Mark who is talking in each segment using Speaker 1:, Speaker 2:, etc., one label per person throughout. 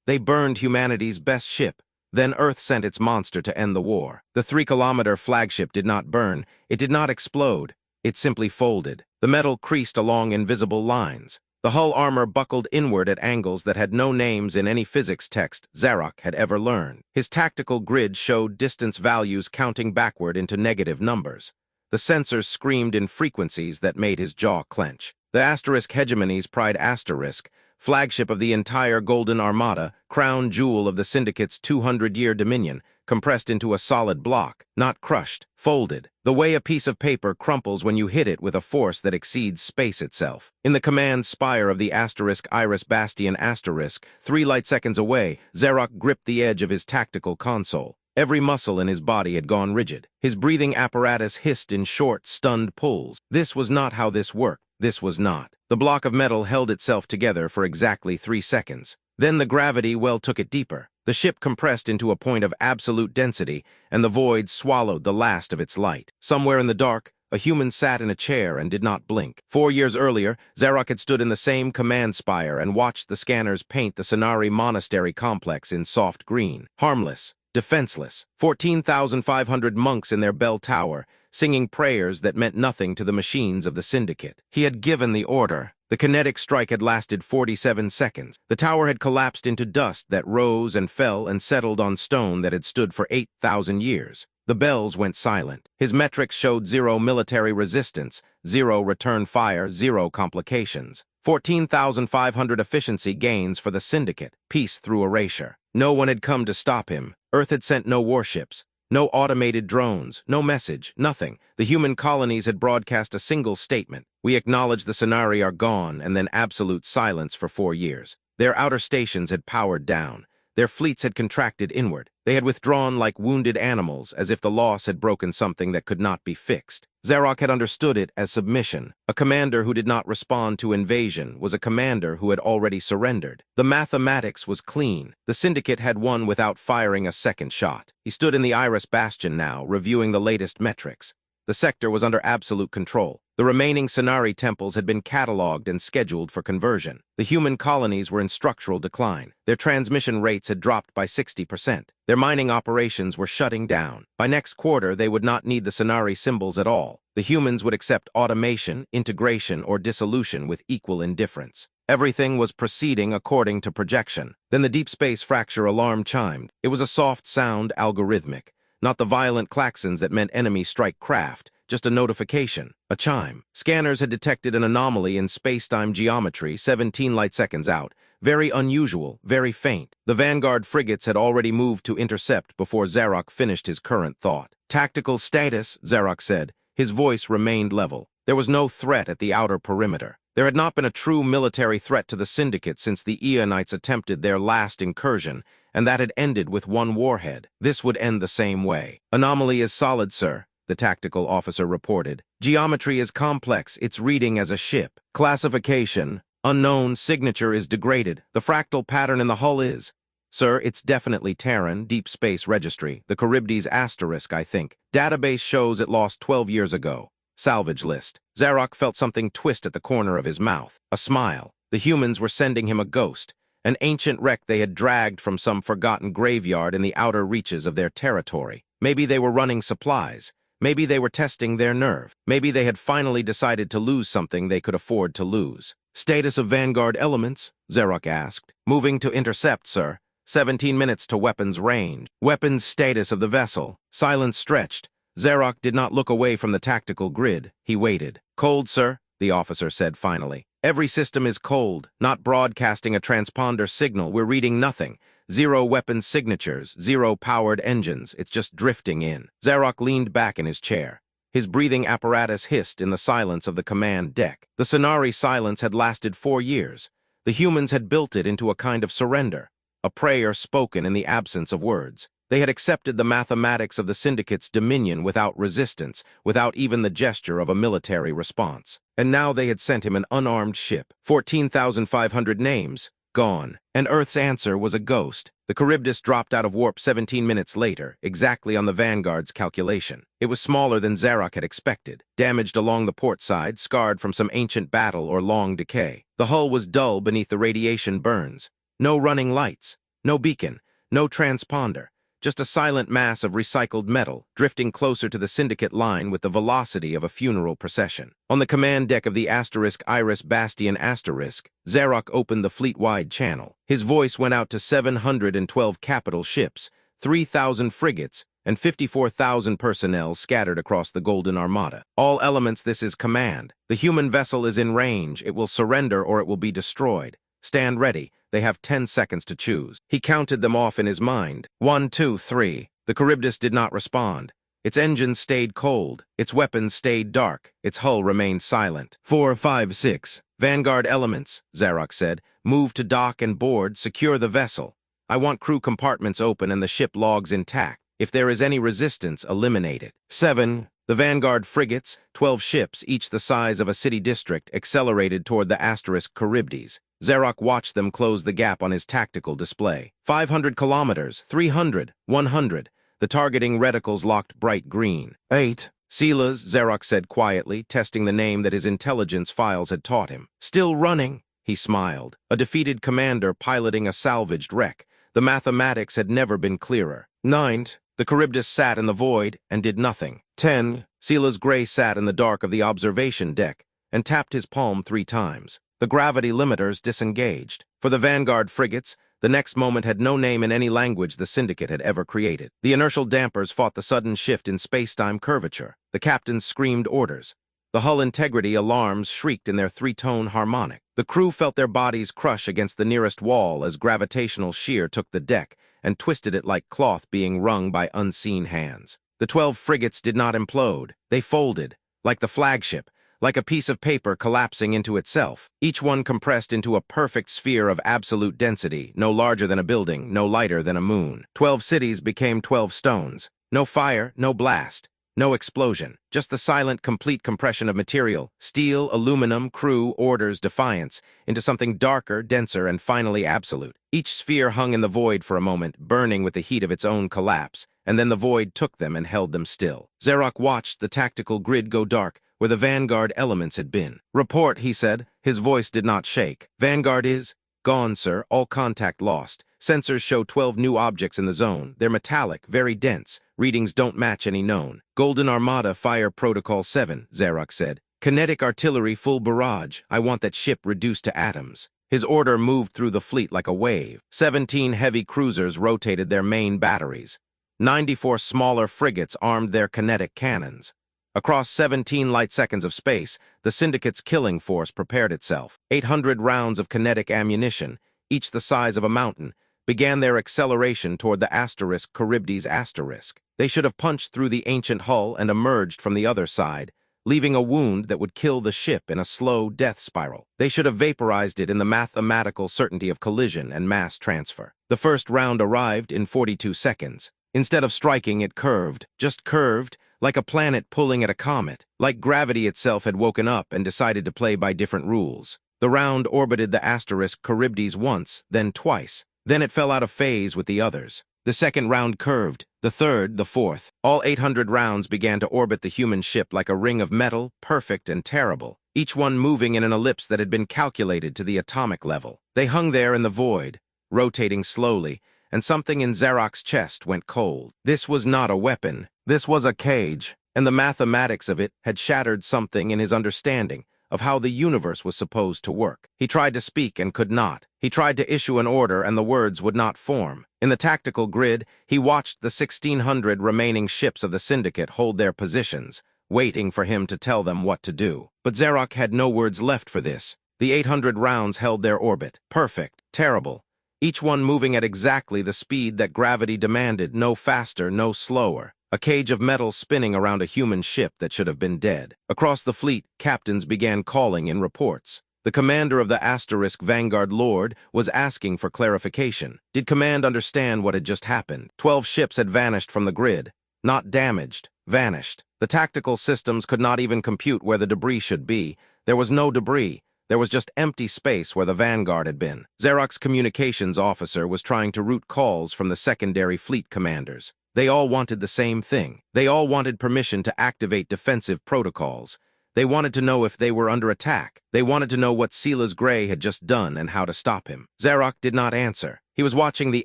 Speaker 1: They burned humanity's best ship. Then Earth sent its monster to end the war. The 3-kilometer flagship did not burn. It did not explode. It simply folded. The metal creased along invisible lines. The hull armor buckled inward at angles that had no names in any physics text Zarak had ever learned. His tactical grid showed distance values counting backward into negative numbers. The sensors screamed in frequencies that made his jaw clench. The Asterisk Hegemony's Pride Asterisk, flagship of the entire Golden Armada, crown jewel of the Syndicate's 200-year dominion, compressed into a solid block, not crushed, folded, the way a piece of paper crumples when you hit it with a force that exceeds space itself. In the command spire of the Asterisk Iris Bastion Asterisk, 3 light seconds away, Zarak gripped the edge of his tactical console. Every muscle in his body had gone rigid. His breathing apparatus hissed in short, stunned pulls. This was not how this worked. This was not. The block of metal held itself together for exactly 3 seconds. Then the gravity well took it deeper. The ship compressed into a point of absolute density, and the void swallowed the last of its light. Somewhere in the dark, a human sat in a chair and did not blink. 4 years earlier, Zarak had stood in the same command spire and watched the scanners paint the Sonari Monastery complex in soft green. Harmless, defenseless, 14,500 monks in their bell tower, singing prayers that meant nothing to the machines of the Syndicate. He had given the order. The kinetic strike had lasted 47 seconds. The tower had collapsed into dust that rose and fell and settled on stone that had stood for 8,000 years. The bells went silent. His metrics showed 0 military resistance, 0 return fire, 0 complications. 14,500 efficiency gains for the Syndicate, peace through erasure. No one had come to stop him. Earth had sent no warships. No automated drones, no message, nothing. The human colonies had broadcast a single statement. We acknowledge the Sonari are gone, and then absolute silence for 4 years. Their outer stations had powered down. Their fleets had contracted inward. They had withdrawn like wounded animals, as if the loss had broken something that could not be fixed. Zarak had understood it as submission. A commander who did not respond to invasion was a commander who had already surrendered. The mathematics was clean. The Syndicate had won without firing a second shot. He stood in the Iris Bastion now, reviewing the latest metrics. The sector was under absolute control. The remaining Sonari temples had been catalogued and scheduled for conversion. The human colonies were in structural decline. Their transmission rates had dropped by 60%. Their mining operations were shutting down. By next quarter, they would not need the Sonari symbols at all. The humans would accept automation, integration, or dissolution with equal indifference. Everything was proceeding according to projection. Then the deep space fracture alarm chimed. It was a soft sound, algorithmic. Not the violent klaxons that meant enemies strike craft, just a notification, a chime. Scanners had detected an anomaly in space-time geometry 17 light seconds out. Very unusual, very faint. The Vanguard frigates had already moved to intercept before Zarak finished his current thought. Tactical status, Zarak said. His voice remained level. There was no threat at the outer perimeter. There had not been a true military threat to the Syndicate since the Eonites attempted their last incursion, and that had ended with 1 warhead. This would end the same way. Anomaly is solid, sir, the tactical officer reported. Geometry is complex, it's reading as a ship. Classification, unknown, signature is degraded. The fractal pattern in the hull is... Sir, it's definitely Terran, Deep Space Registry, the Charybdis Asterisk, I think. Database shows it lost 12 years ago. Salvage list. Zarak felt something twist at the corner of his mouth. A smile. The humans were sending him a ghost. An ancient wreck they had dragged from some forgotten graveyard in the outer reaches of their territory. Maybe they were running supplies. Maybe they were testing their nerve. Maybe they had finally decided to lose something they could afford to lose. Status of Vanguard elements? Zarak asked. Moving to intercept, sir. 17 minutes to weapons range. Weapons status of the vessel. Silence stretched. Zarak did not look away from the tactical grid. He waited. Cold, sir, the officer said finally. Every system is cold, not broadcasting a transponder signal. We're reading nothing. 0 weapons signatures, 0 powered engines. It's just drifting in. Zarak leaned back in his chair. His breathing apparatus hissed in the silence of the command deck. The Sonari silence had lasted 4 years. The humans had built it into a kind of surrender, a prayer spoken in the absence of words. They had accepted the mathematics of the Syndicate's dominion without resistance, without even the gesture of a military response. And now they had sent him an unarmed ship. 14,500 names, gone. And Earth's answer was a ghost. The Charybdis dropped out of warp 17 minutes later, exactly on the Vanguard's calculation. It was smaller than Zarak had expected, damaged along the port side, scarred from some ancient battle or long decay. The hull was dull beneath the radiation burns. No running lights. No beacon, no transponder, just a silent mass of recycled metal, drifting closer to the Syndicate line with the velocity of a funeral procession. On the command deck of the Iris Bastion Zarok opened the fleet-wide channel. His voice went out to 712 capital ships, 3,000 frigates, and 54,000 personnel scattered across the Golden Armada. All elements, this is command. The human vessel is in range. It will surrender or it will be destroyed. Stand ready. They have 10 seconds to choose. He counted them off in his mind. 1, 2, 3. The Charybdis did not respond. Its engines stayed cold. Its weapons stayed dark. Its hull remained silent. 4, 5, 6. Vanguard elements, Zarok said. Move to dock and board. Secure the vessel. I want crew compartments open and the ship logs intact. If there is any resistance, eliminate it. 7. The Vanguard frigates, 12 ships, each the size of a city district, accelerated toward the Charybdis. Zarok watched them close the gap on his tactical display. 500 kilometers, 300, 100. The targeting reticles locked bright green. 8. Silas, Zarok said quietly, testing the name that his intelligence files had taught him. Still running, he smiled. A defeated commander piloting a salvaged wreck. The mathematics had never been clearer. 9. The Charybdis sat in the void and did nothing. 10. Silas Gray sat in the dark of the observation deck and tapped his palm 3 times. The gravity limiters disengaged. For the Vanguard frigates, the next moment had no name in any language the Syndicate had ever created. The inertial dampers fought the sudden shift in space-time curvature. The captains screamed orders. The hull integrity alarms shrieked in their 3-tone harmonic. The crew felt their bodies crush against the nearest wall as gravitational shear took the deck and twisted it like cloth being wrung by unseen hands. The 12 frigates did not implode. They folded, like the flagship, like a piece of paper collapsing into itself. Each one compressed into a perfect sphere of absolute density, no larger than a building, no lighter than a moon. 12 cities became 12 stones. No fire, no blast. No explosion, just the silent, complete compression of material, steel, aluminum, crew, orders, defiance, into something darker, denser, and finally absolute. Each sphere hung in the void for a moment, burning with the heat of its own collapse, and then the void took them and held them still. Zarok watched the tactical grid go dark, where the Vanguard elements had been. Report, he said. His voice did not shake. Vanguard is gone, sir. All contact lost. Sensors show 12 new objects in the zone. They're metallic, very dense. Readings don't match any known. Golden Armada Fire Protocol 7, Zarok said. Kinetic artillery full barrage. I want that ship reduced to atoms. His order moved through the fleet like a wave. 17 heavy cruisers rotated their main batteries. 94 smaller frigates armed their kinetic cannons. Across 17 light seconds of space, the Syndicate's killing force prepared itself. 800 rounds of kinetic ammunition, each the size of a mountain, began their acceleration toward the Charybdis asterisk. They should have punched through the ancient hull and emerged from the other side, leaving a wound that would kill the ship in a slow death spiral. They should have vaporized it in the mathematical certainty of collision and mass transfer. The first round arrived in 42 seconds. Instead of striking, it curved, just curved, like a planet pulling at a comet, like gravity itself had woken up and decided to play by different rules. The round orbited the Charybdis once, then twice. Then it fell out of phase with the others. The second round curved, the third, the fourth. All 800 rounds began to orbit the human ship like a ring of metal, perfect and terrible, each one moving in an ellipse that had been calculated to the atomic level. They hung there in the void, rotating slowly, and something in Zarok's chest went cold. This was not a weapon. This was a cage, and the mathematics of it had shattered something in his understanding of how the universe was supposed to work. He tried to speak and could not. He tried to issue an order and the words would not form. In the tactical grid, he watched the 1,600 remaining ships of the Syndicate hold their positions, waiting for him to tell them what to do. But Zarok had no words left for this. The 800 rounds held their orbit, perfect, terrible, each one moving at exactly the speed that gravity demanded, no faster, no slower. A cage of metal spinning around a human ship that should have been dead. Across the fleet, captains began calling in reports. The commander of the Vanguard Lord was asking for clarification. Did command understand what had just happened? 12 ships had vanished from the grid. Not damaged, vanished. The tactical systems could not even compute where the debris should be. There was no debris. There was just empty space where the Vanguard had been. Zarok's communications officer was trying to route calls from the secondary fleet commanders. They all wanted the same thing. They all wanted permission to activate defensive protocols. They wanted to know if they were under attack. They wanted to know what Silas Gray had just done and how to stop him. Zarok did not answer. He was watching the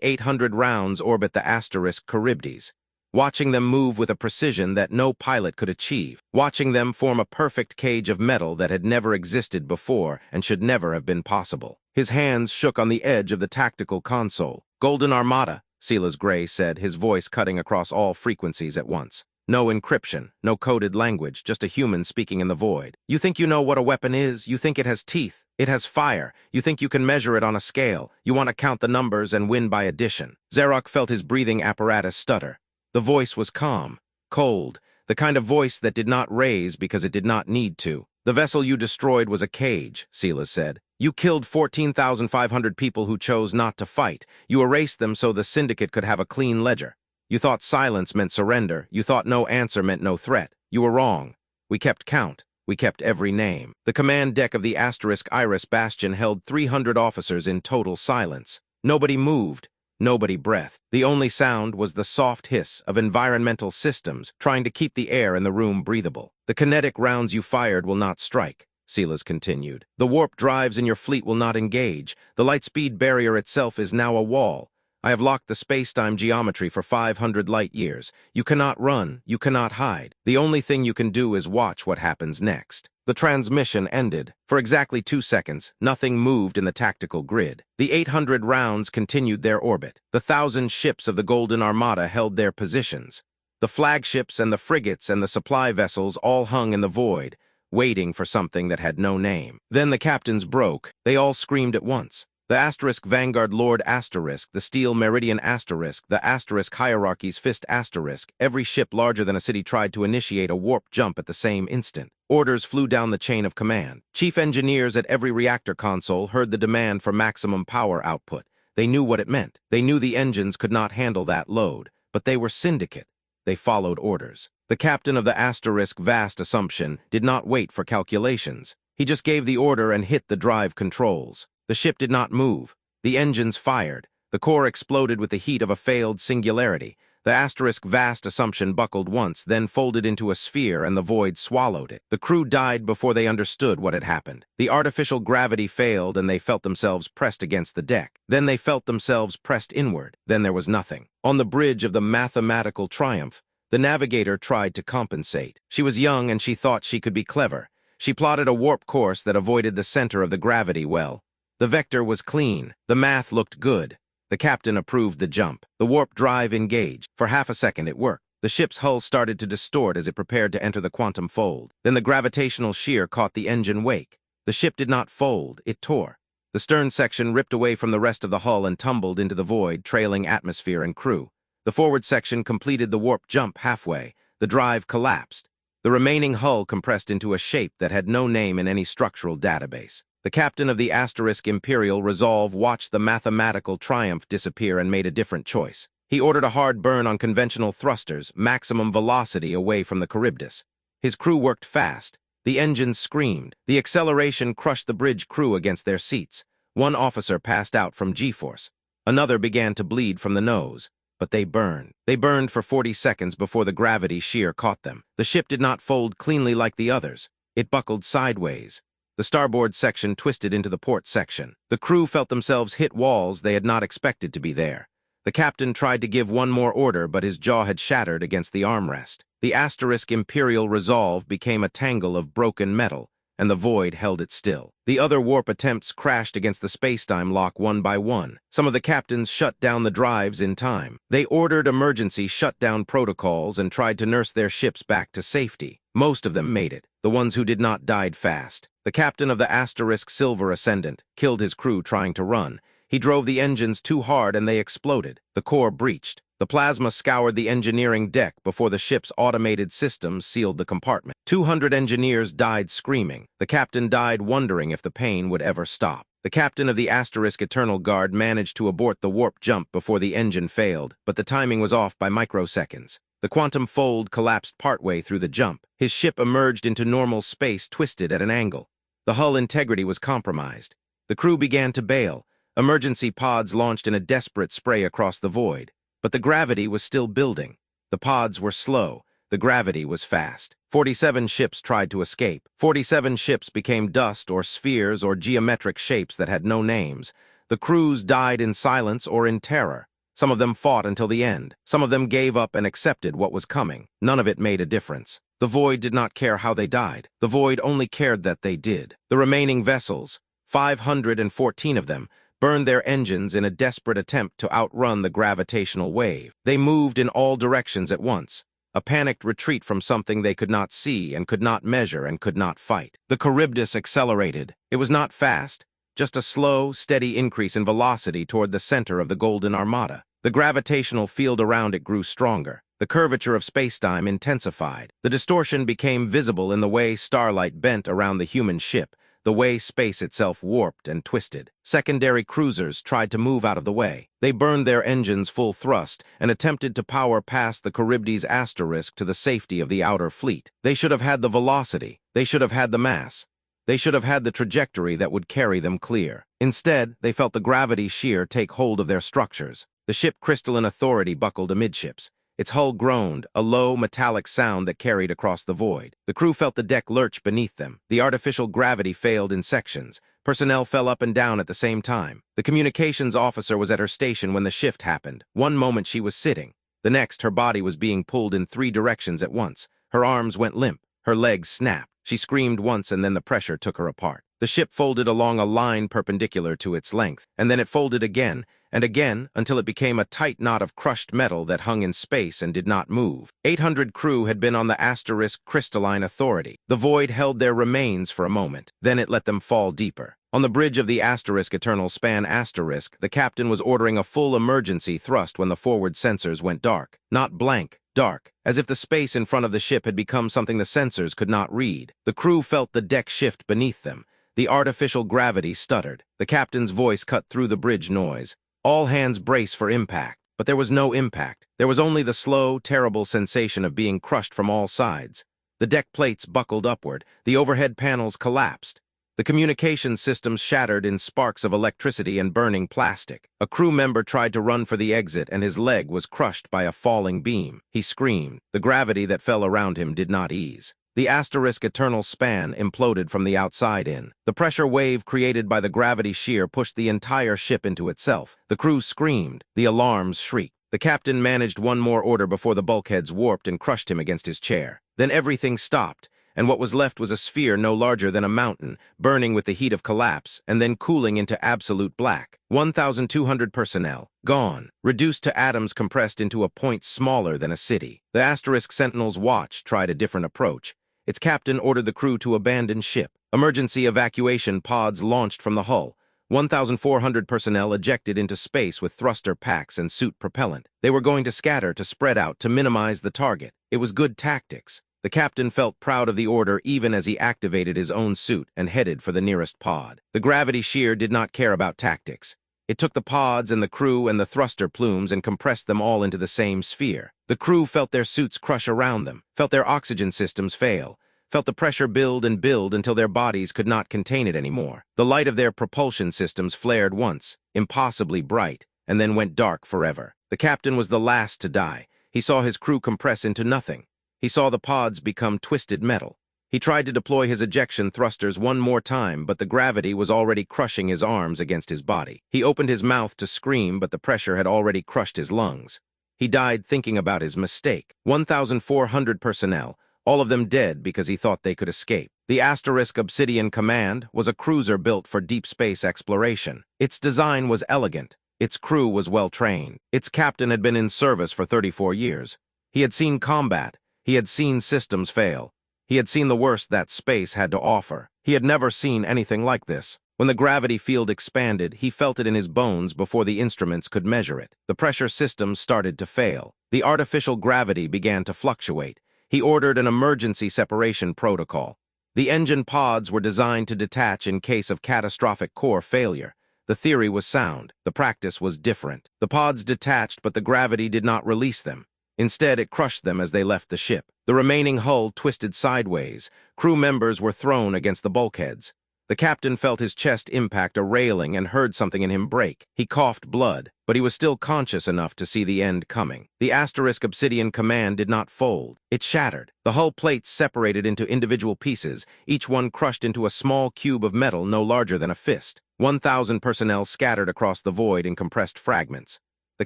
Speaker 1: 800 rounds orbit the asterisk Charybdis, watching them move with a precision that no pilot could achieve, watching them form a perfect cage of metal that had never existed before and should never have been possible. His hands shook on the edge of the tactical console. "Golden Armada," Silas Gray said, his voice cutting across all frequencies at once. No encryption, no coded language, just a human speaking in the void. "You think you know what a weapon is? You think it has teeth? It has fire. You think you can measure it on a scale? You want to count the numbers and win by addition." Zarok felt his breathing apparatus stutter. The voice was calm, cold, the kind of voice that did not raise because it did not need to. "The vessel you destroyed was a cage," Silas said. "You killed 14,500 people who chose not to fight. You erased them so the Syndicate could have a clean ledger. You thought silence meant surrender. You thought no answer meant no threat. You were wrong. We kept count. We kept every name." The command deck of the Asterisk Iris Bastion held 300 officers in total silence. Nobody moved. Nobody breathed. The only sound was the soft hiss of environmental systems trying to keep the air in the room breathable. "The kinetic rounds you fired will not strike," Silas continued. "The warp drives in your fleet will not engage. The lightspeed barrier itself is now a wall. I have locked the space-time geometry for 500 light years. You cannot run, you cannot hide. The only thing you can do is watch what happens next." The transmission ended. For exactly 2 seconds, nothing moved in the tactical grid. The 800 rounds continued their orbit. The 1,000 ships of the Golden Armada held their positions. The flagships and the frigates and the supply vessels all hung in the void, waiting for something that had no name. Then the captains broke. They all screamed at once. The Asterisk Vanguard Lord Asterisk, the Steel Meridian Asterisk, the Asterisk Hierarchy's Fist Asterisk, every ship larger than a city tried to initiate a warp jump at the same instant. Orders flew down the chain of command. Chief engineers at every reactor console heard the demand for maximum power output. They knew what it meant. They knew the engines could not handle that load. But they were Syndicate. They followed orders. The captain of the Asterisk Vast Assumption did not wait for calculations. He just gave the order and hit the drive controls. The ship did not move. The engines fired. The core exploded with the heat of a failed singularity. The Asterisk Vast Assumption buckled once, then folded into a sphere, and the void swallowed it. The crew died before they understood what had happened. The artificial gravity failed, and they felt themselves pressed against the deck. Then they felt themselves pressed inward. Then there was nothing. On the bridge of the mathematical triumph, the navigator tried to compensate. She was young, and she thought she could be clever. She plotted a warp course that avoided the center of the gravity well. The vector was clean. The math looked good. The captain approved the jump. The warp drive engaged. For half a second it worked. The ship's hull started to distort as it prepared to enter the quantum fold. Then the gravitational shear caught the engine wake. The ship did not fold, it tore. The stern section ripped away from the rest of the hull and tumbled into the void, trailing atmosphere and crew. The forward section completed the warp jump halfway. The drive collapsed. The remaining hull compressed into a shape that had no name in any structural database. The captain of the Asterisk Imperial Resolve watched the mathematical triumph disappear and made a different choice. He ordered a hard burn on conventional thrusters, maximum velocity away from the Charybdis. His crew worked fast. The engines screamed. The acceleration crushed the bridge crew against their seats. One officer passed out from G-force. Another began to bleed from the nose. But they burned. They burned for 40 seconds before the gravity shear caught them. The ship did not fold cleanly like the others. It buckled sideways. The starboard section twisted into the port section. The crew felt themselves hit walls they had not expected to be there. The captain tried to give one more order, but his jaw had shattered against the armrest. The Asterisk Imperial Resolve became a tangle of broken metal, and the void held it still. The other warp attempts crashed against the spacetime lock one by one. Some of the captains shut down the drives in time. They ordered emergency shutdown protocols and tried to nurse their ships back to safety. Most of them made it. The ones who did not died fast. The captain of the Asterisk Silver Ascendant killed his crew trying to run. He drove the engines too hard and they exploded. The core breached. The plasma scoured the engineering deck before the ship's automated systems sealed the compartment. 200 engineers died screaming. The captain died wondering if the pain would ever stop. The captain of the Asterisk Eternal Guard managed to abort the warp jump before the engine failed, but the timing was off by microseconds. The quantum fold collapsed partway through the jump. His ship emerged into normal space, twisted at an angle. The hull integrity was compromised. The crew began to bail. Emergency pods launched in a desperate spray across the void. But the gravity was still building. The pods were slow. The gravity was fast. 47 ships tried to escape. 47 ships became dust or spheres or geometric shapes that had no names. The crews died in silence or in terror. Some of them fought until the end. Some of them gave up and accepted what was coming. None of it made a difference. The Void did not care how they died. The Void only cared that they did. The remaining vessels, 514 of them, burned their engines in a desperate attempt to outrun the gravitational wave. They moved in all directions at once, a panicked retreat from something they could not see and could not measure and could not fight. The Charybdis accelerated. It was not fast, just a slow, steady increase in velocity toward the center of the Golden Armada. The gravitational field around it grew stronger. The curvature of spacetime intensified. The distortion became visible in the way starlight bent around the human ship, the way space itself warped and twisted. Secondary cruisers tried to move out of the way. They burned their engines full thrust and attempted to power past the Charybdis asterisk to the safety of the outer fleet. They should have had the velocity. They should have had the mass. They should have had the trajectory that would carry them clear. Instead, they felt the gravity shear take hold of their structures. The ship Crystalline Authority buckled amidships. Its hull groaned, a low, metallic sound that carried across the void. The crew felt the deck lurch beneath them. The artificial gravity failed in sections. Personnel fell up and down at the same time. The communications officer was at her station when the shift happened. One moment she was sitting. The next, her body was being pulled in 3 directions at once. Her arms went limp. Her legs snapped. She screamed once and then the pressure took her apart. The ship folded along a line perpendicular to its length, and then it folded again and again until it became a tight knot of crushed metal that hung in space and did not move. 800 crew had been on the asterisk Crystalline Authority. The void held their remains for a moment. Then it let them fall deeper. On the bridge of the asterisk Eternal Span asterisk, the captain was ordering a full emergency thrust when the forward sensors went dark. Not blank, dark, as if the space in front of the ship had become something the sensors could not read. The crew felt the deck shift beneath them. The artificial gravity stuttered. The captain's voice cut through the bridge noise. All hands brace for impact. But there was no impact. There was only the slow, terrible sensation of being crushed from all sides. The deck plates buckled upward. The overhead panels collapsed. The communications systems shattered in sparks of electricity and burning plastic. A crew member tried to run for the exit and his leg was crushed by a falling beam. He screamed. The gravity that fell around him did not ease. The asterisk Eternal Span imploded from the outside in. The pressure wave created by the gravity shear pushed the entire ship into itself. The crew screamed. The alarms shrieked. The captain managed one more order before the bulkheads warped and crushed him against his chair. Then everything stopped, and what was left was a sphere no larger than a mountain, burning with the heat of collapse, and then cooling into absolute black. 1,200 personnel, gone, reduced to atoms compressed into a point smaller than a city. The asterisk Sentinel's watch tried a different approach. Its captain ordered the crew to abandon ship. Emergency evacuation pods launched from the hull. 1,400 personnel ejected into space with thruster packs and suit propellant. They were going to scatter, to spread out, to minimize the target. It was good tactics. The captain felt proud of the order even as he activated his own suit and headed for the nearest pod. The gravity shear did not care about tactics. It took the pods and the crew and the thruster plumes and compressed them all into the same sphere. The crew felt their suits crush around them, felt their oxygen systems fail, felt the pressure build and build until their bodies could not contain it anymore. The light of their propulsion systems flared once, impossibly bright, and then went dark forever. The captain was the last to die. He saw his crew compress into nothing. He saw the pods become twisted metal. He tried to deploy his ejection thrusters one more time, but the gravity was already crushing his arms against his body. He opened his mouth to scream, but the pressure had already crushed his lungs. He died thinking about his mistake. 1,400 personnel, all of them dead because he thought they could escape. The asterisk Obsidian Command was a cruiser built for deep space exploration. Its design was elegant. Its crew was well-trained. Its captain had been in service for 34 years. He had seen combat. He had seen systems fail. He had seen the worst that space had to offer. He had never seen anything like this. When the gravity field expanded, he felt it in his bones before the instruments could measure it. The pressure systems started to fail. The artificial gravity began to fluctuate. He ordered an emergency separation protocol. The engine pods were designed to detach in case of catastrophic core failure. The theory was sound. The practice was different. The pods detached, but the gravity did not release them. Instead, it crushed them as they left the ship. The remaining hull twisted sideways. Crew members were thrown against the bulkheads. The captain felt his chest impact a railing and heard something in him break. He coughed blood, but he was still conscious enough to see the end coming. The asterisk obsidian command did not fold. It shattered. The hull plates separated into individual pieces, each one crushed into a small cube of metal no larger than a fist. 1,000 personnel scattered across the void in compressed fragments. The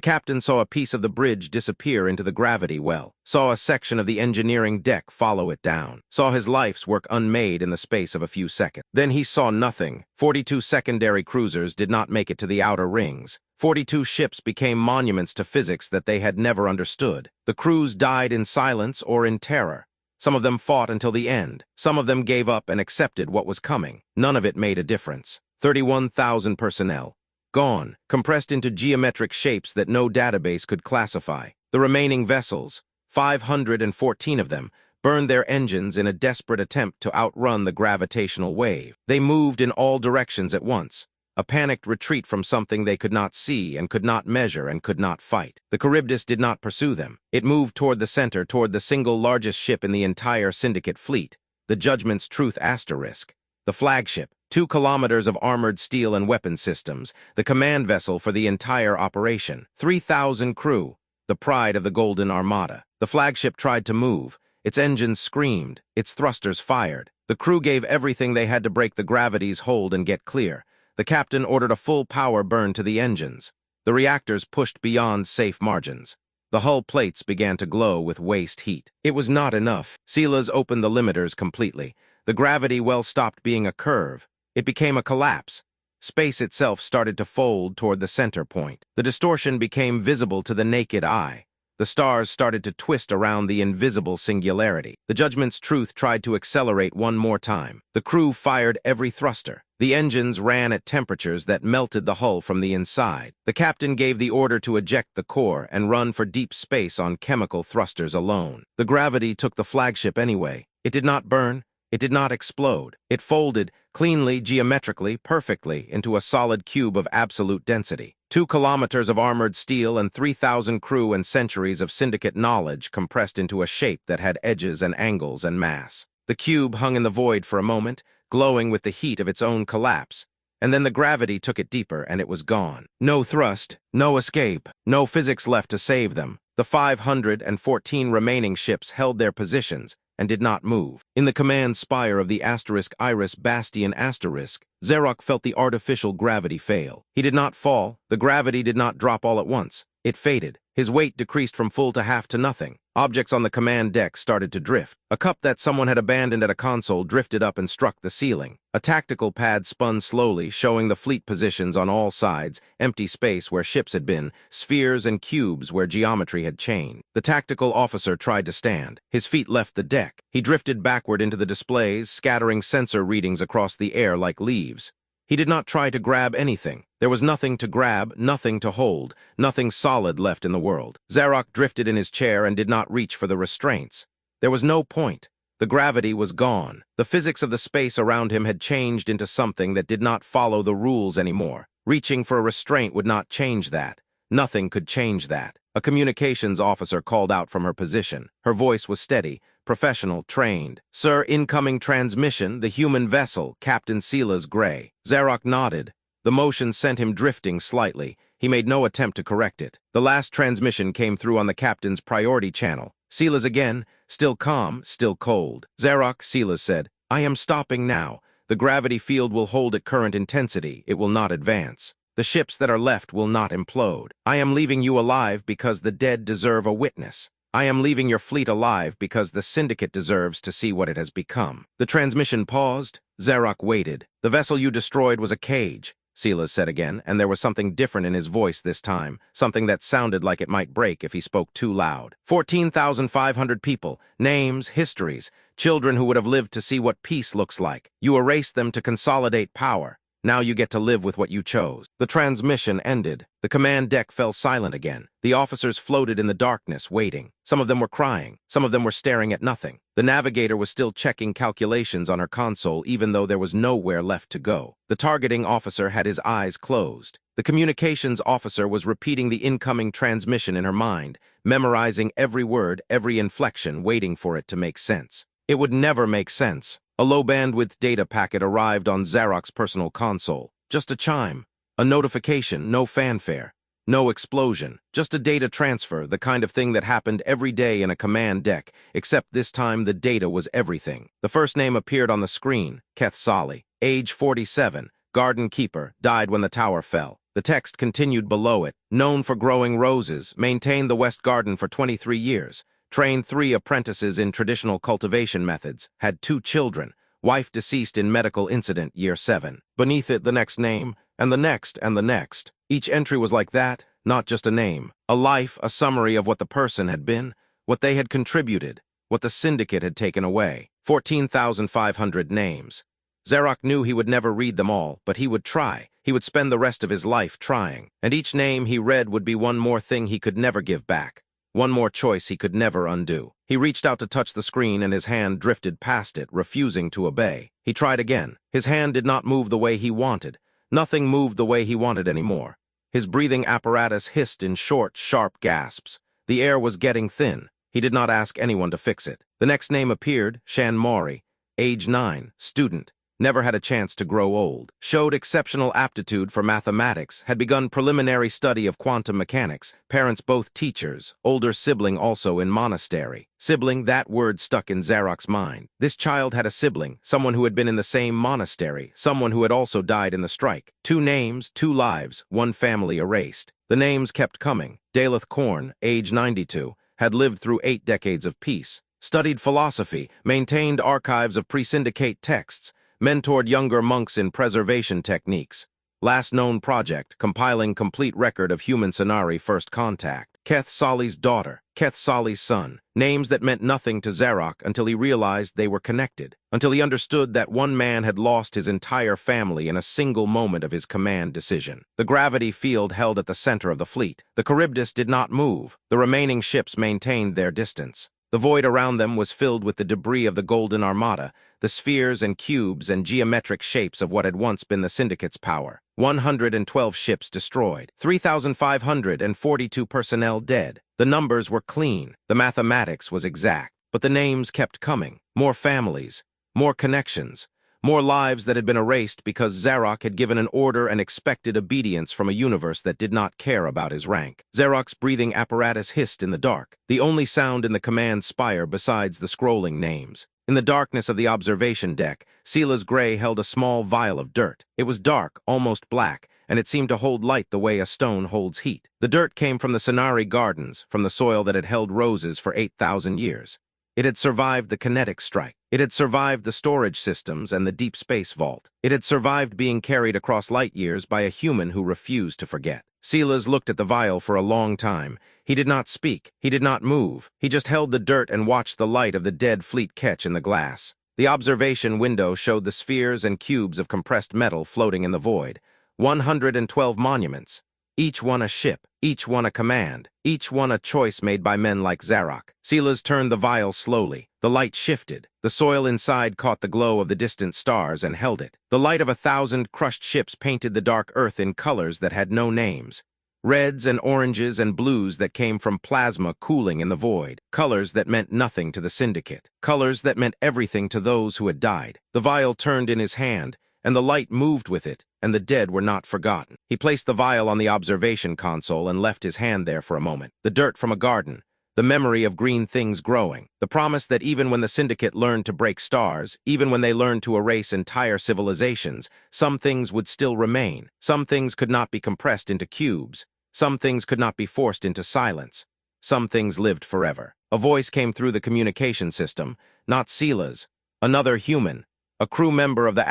Speaker 1: captain saw a piece of the bridge disappear into the gravity well, saw a section of the engineering deck follow it down, saw his life's work unmade in the space of a few seconds. Then he saw nothing. 42 secondary cruisers did not make it to the outer rings. 42 ships became monuments to physics that they had never understood. The crews died in silence or in terror. Some of them fought until the end. Some of them gave up and accepted what was coming. None of it made a difference. 31,000 personnel. Gone, compressed into geometric shapes that no database could classify. The remaining vessels, 514 of them, burned their engines in a desperate attempt to outrun the gravitational wave. They moved in all directions at once, a panicked retreat from something they could not see and could not measure and could not fight. The Charybdis did not pursue them. It moved toward the center, toward the single largest ship in the entire Syndicate fleet, the Judgment's Truth asterisk, the flagship. 2 kilometers of armored steel and weapon systems, the command vessel for the entire operation. 3,000 crew, the pride of the Golden Armada. The flagship tried to move. Its engines screamed. Its thrusters fired. The crew gave everything they had to break the gravity's hold and get clear. The captain ordered a full power burn to the engines. The reactors pushed beyond safe margins. The hull plates began to glow with waste heat. It was not enough. Silas opened the limiters completely. The gravity well stopped being a curve. It became a collapse. Space itself started to fold toward the center point. The distortion became visible to the naked eye. The stars started to twist around the invisible singularity. The Judgment's Truth tried to accelerate one more time. The crew fired every thruster. The engines ran at temperatures that melted the hull from the inside. The captain gave the order to eject the core and run for deep space on chemical thrusters alone. The gravity took the flagship anyway. It did not burn. It did not explode. It folded, cleanly, geometrically, perfectly, into a solid cube of absolute density. 2 kilometers of armored steel and 3,000 crew and centuries of Syndicate knowledge compressed into a shape that had edges and angles and mass. The cube hung in the void for a moment, glowing with the heat of its own collapse, and then the gravity took it deeper and it was gone. No thrust, no escape, no physics left to save them. The 514 remaining ships held their positions and did not move. In the command spire of the asterisk Iris Bastion asterisk, Xerox felt the artificial gravity fail. He did not fall. The gravity did not drop all at once. It faded. His weight decreased from full to half to nothing. Objects on the command deck started to drift. A cup that someone had abandoned at a console drifted up and struck the ceiling. A tactical pad spun slowly, showing the fleet positions on all sides, empty space where ships had been, spheres and cubes where geometry had changed. The tactical officer tried to stand. His feet left the deck. He drifted backward into the displays, scattering sensor readings across the air like leaves. He did not try to grab anything. There was nothing to grab, nothing to hold, nothing solid left in the world. Xerox drifted in his chair and did not reach for the restraints. There was no point. The gravity was gone. The physics of the space around him had changed into something that did not follow the rules anymore. Reaching for a restraint would not change that. Nothing could change that. A communications officer called out from her position. Her voice was steady, professional, trained. "Sir, incoming transmission, the human vessel, Captain Silas Gray." Xerox nodded. The motion sent him drifting slightly. He made no attempt to correct it. The last transmission came through on the captain's priority channel. Silas again, still calm, still cold. "Xerox," Silas said, "I am stopping now. The gravity field will hold at current intensity. It will not advance. The ships that are left will not implode. I am leaving you alive because the dead deserve a witness. I am leaving your fleet alive because the Syndicate deserves to see what it has become." The transmission paused. Xerox waited. "The vessel you destroyed was a cage," Silas said again, and there was something different in his voice this time, something that sounded like it might break if he spoke too loud. 14,500 people, names, histories, children who would have lived to see what peace looks like. You erased them to consolidate power. Now you get to live with what you chose. The transmission ended. The command deck fell silent again. The officers floated in the darkness, waiting. Some of them were crying. Some of them were staring at nothing. The navigator was still checking calculations on her console, even though there was nowhere left to go. The targeting officer had his eyes closed. The communications officer was repeating the incoming transmission in her mind, memorizing every word, every inflection, waiting for it to make sense. It would never make sense. A low-bandwidth data packet arrived on Zarok's personal console. Just a chime, a notification, no fanfare, no explosion, just a data transfer, the kind of thing that happened every day in a command deck, except this time the data was everything. The first name appeared on the screen, Keth Solly, age 47, garden keeper, died when the tower fell. The text continued below it, known for growing roses, maintained the West Garden for 23 years, trained 3 apprentices in traditional cultivation methods, had 2 children, wife deceased in medical incident year 7. Beneath it, the next name, and the next, and the next. Each entry was like that, not just a name, a life, a summary of what the person had been, what they had contributed, what the syndicate had taken away. 14,500 names. Zarok knew he would never read them all, but he would try. He would spend the rest of his life trying, and each name he read would be one more thing he could never give back, one more choice he could never undo. He reached out to touch the screen and his hand drifted past it, refusing to obey. He tried again. His hand did not move the way he wanted. Nothing moved the way he wanted anymore. His breathing apparatus hissed in short, sharp gasps. The air was getting thin. He did not ask anyone to fix it. The next name appeared, Shan Mori, age 9, student. Never had a chance to grow old, showed exceptional aptitude for mathematics, had begun preliminary study of quantum mechanics, parents both teachers, older sibling also in monastery. Sibling, that word stuck in Zarok's mind. This child had a sibling, someone who had been in the same monastery, someone who had also died in the strike. 2 names, 2 lives, 1 family erased. The names kept coming. Daleth Korn, age 92, had lived through 8 decades of peace, studied philosophy, maintained archives of pre-syndicate texts, mentored younger monks in preservation techniques. Last known project, compiling complete record of human Sonari first contact. Keth Solly's daughter, Keth Solly's son. Names that meant nothing to Zarok until he realized they were connected, until he understood that one man had lost his entire family in a single moment of his command decision. The gravity field held at the center of the fleet. The Charybdis did not move. The remaining ships maintained their distance. The void around them was filled with the debris of the Golden Armada, the spheres and cubes and geometric shapes of what had once been the Syndicate's power. 112 ships destroyed, 3,542 personnel dead. The numbers were clean, the mathematics was exact, but the names kept coming. More families, more connections, more lives that had been erased because Zarok had given an order and expected obedience from a universe that did not care about his rank. Zarok's breathing apparatus hissed in the dark, the only sound in the command spire besides the scrolling names. In the darkness of the observation deck, Silas Gray held a small vial of dirt. It was dark, almost black, and it seemed to hold light the way a stone holds heat. The dirt came from the Sonari Gardens, from the soil that had held roses for 8,000 years. It had survived the kinetic strike. It had survived the storage systems and the deep space vault. It had survived being carried across light years by a human who refused to forget. Silas looked at the vial for a long time. He did not speak. He did not move. He just held the dirt and watched the light of the dead fleet catch in the glass. The observation window showed the spheres and cubes of compressed metal floating in the void. 112 monuments. Each one a ship, each one a command, each one a choice made by men like Zarok. Silas turned the vial slowly. The light shifted. The soil inside caught the glow of the distant stars and held it. The light of 1,000 crushed ships painted the dark earth in colors that had no names. Reds and oranges and blues that came from plasma cooling in the void. Colors that meant nothing to the Syndicate. Colors that meant everything to those who had died. The vial turned in his hand, and the light moved with it, and the dead were not forgotten. He placed the vial on the observation console and left his hand there for a moment. The dirt from a garden, the memory of green things growing, the promise that even when the Syndicate learned to break stars, even when they learned to erase entire civilizations, some things would still remain. Some things could not be compressed into cubes. Some things could not be forced into silence. Some things lived forever. A voice came through the communication system, not Silas, another human, a crew member of the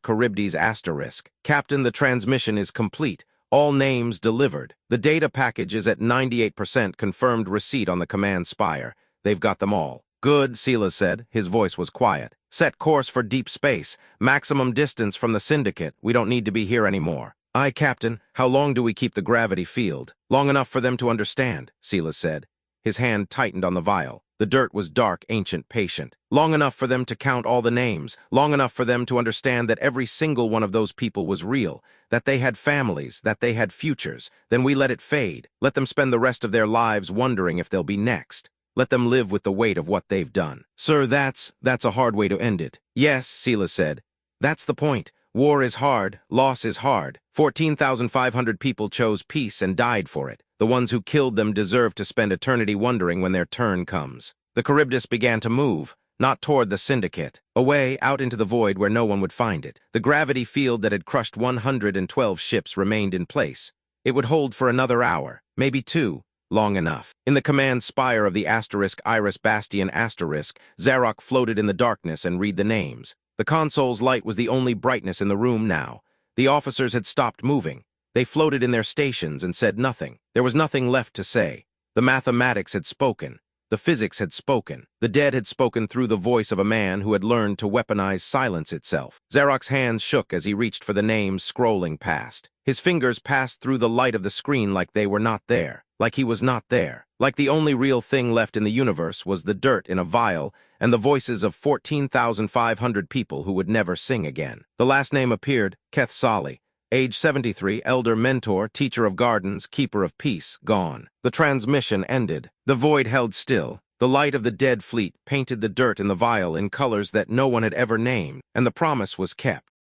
Speaker 1: Charybdis Asterisk. Captain, the transmission is complete. All names delivered. The data package is at 98% confirmed receipt on the command spire. They've got them all. Good, Silas said. His voice was quiet. Set course for deep space. Maximum distance from the Syndicate. We don't need to be here anymore. Aye, Captain. How long do we keep the gravity field? Long enough for them to understand, Silas said. His hand tightened on the vial. The dirt was dark, ancient, patient. Long enough for them to count all the names. Long enough for them to understand that every single one of those people was real, that they had families, that they had futures. Then we let it fade. Let them spend the rest of their lives wondering if they'll be next. Let them live with the weight of what they've done. Sir, that's a hard way to end it. Yes, Sela said. That's the point. War is hard, loss is hard. 14,500 people chose peace and died for it. The ones who killed them deserve to spend eternity wondering when their turn comes. The Charybdis began to move, not toward the Syndicate, away out into the void where no one would find it. The gravity field that had crushed 112 ships remained in place. It would hold for another hour, maybe two, long enough. In the command spire of the Iris Bastion Zarok floated in the darkness and read the names. The console's light was the only brightness in the room now. The officers had stopped moving. They floated in their stations and said nothing. There was nothing left to say. The mathematics had spoken. The physics had spoken. The dead had spoken through the voice of a man who had learned to weaponize silence itself. Zarok's hands shook as he reached for the names scrolling past. His fingers passed through the light of the screen like they were not there, like he was not there, like the only real thing left in the universe was the dirt in a vial and the voices of 14,500 people who would never sing again. The last name appeared, Keth Sali. Age 73, elder mentor, teacher of gardens, keeper of peace, gone. The transmission ended. The void held still. The light of the dead fleet painted the dirt in the vial in colors that no one had ever named, and the promise was kept.